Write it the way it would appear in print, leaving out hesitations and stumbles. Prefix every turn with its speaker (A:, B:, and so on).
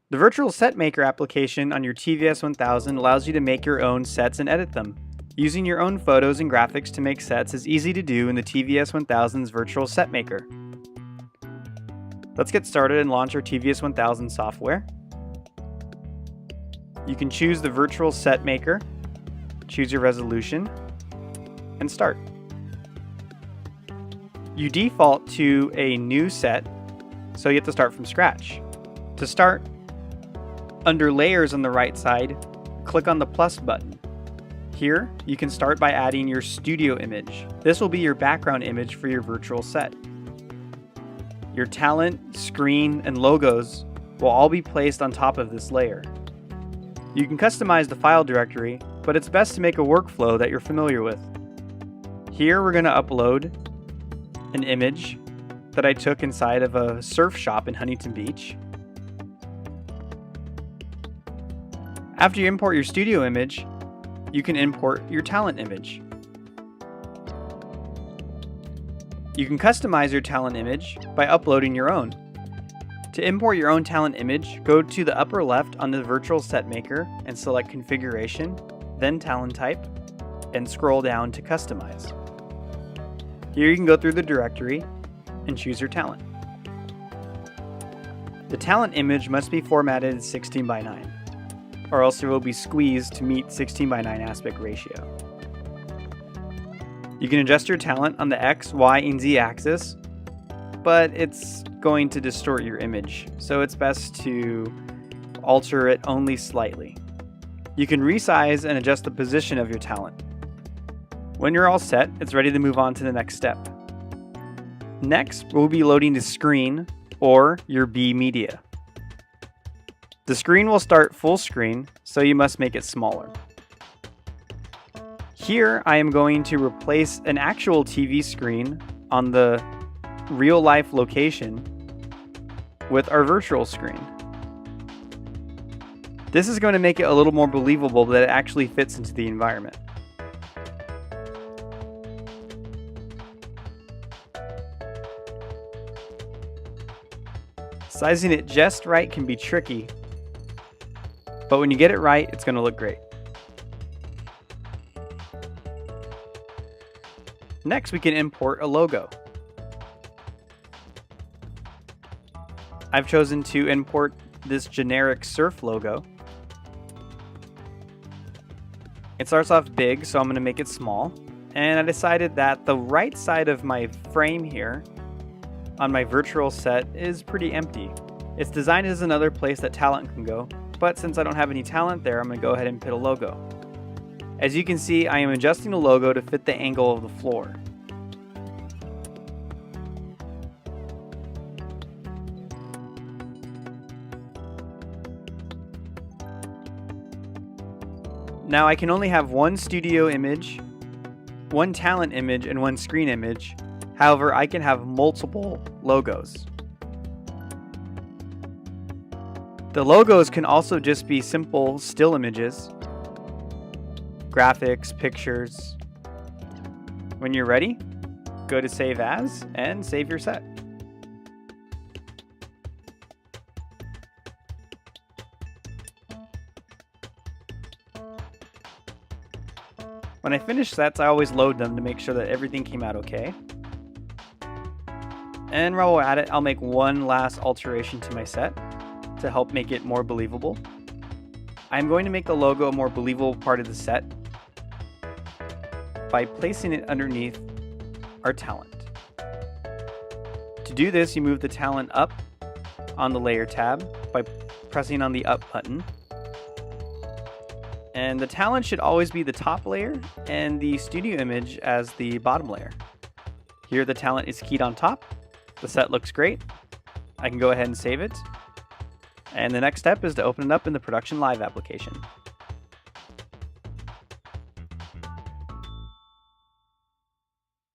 A: The Virtual Set Maker application on your TVS 1000 allows you to make your own sets and edit them. Using your own photos and graphics to make sets is easy to do in the TVS 1000's Virtual Set Maker. Let's get started and launch our TVS 1000 software. You can choose the Virtual Set Maker, choose your resolution, and start. You default to a new set, so you have to start from scratch. To start, under Layers on the right side, click on the plus button. Here, you can start by adding your studio image. This will be your background image for your virtual set. Your talent, screen, and logos will all be placed on top of this layer. You can customize the file directory, but it's best to make a workflow that you're familiar with. Here, we're going to upload an image that I took inside of a surf shop in Huntington Beach. After you import your studio image, you can import your talent image. You can customize your talent image by uploading your own. To import your own talent image, go to the upper left on the Virtual Set Maker and select Configuration, then Talent Type, and scroll down to Customize. Here you can go through the directory and choose your talent. The talent image must be formatted 16:9, or else it will be squeezed to meet 16:9 aspect ratio. You can adjust your talent on the X, Y, and Z axis, but it's going to distort your image, so it's best to alter it only slightly. You can resize and adjust the position of your talent. When you're all set, it's ready to move on to the next step. Next, we'll be loading the screen or your B media. The screen will start full screen, so you must make it smaller. Here, I am going to replace an actual TV screen on the real-life location with our virtual screen. This is going to make it a little more believable that it actually fits into the environment. Sizing it just right can be tricky, but when you get it right, it's going to look great. Next, we can import a logo. I've chosen to import this generic surf logo. It starts off big, so I'm going to make it small. And I decided that the right side of my frame here on my virtual set is pretty empty. It's designed as another place that talent can go, but since I don't have any talent there, I'm going to go ahead and put a logo. As you can see, I am adjusting the logo to fit the angle of the floor. Now I can only have one studio image, one talent image, and one screen image. However, I can have multiple logos. The logos can also just be simple still images, graphics, pictures. When you're ready, go to Save As and save your set. When I finish sets, I always load them to make sure that everything came out okay. And while we're at it, I'll make one last alteration to my set to help make it more believable. I'm going to make the logo a more believable part of the set by placing it underneath our talent. To do this, you move the talent up on the Layer tab by pressing on the Up button. And the talent should always be the top layer and the studio image as the bottom layer. Here the talent is keyed on top. The set looks great. I can go ahead and save it. And the next step is to open it up in the Production Live application.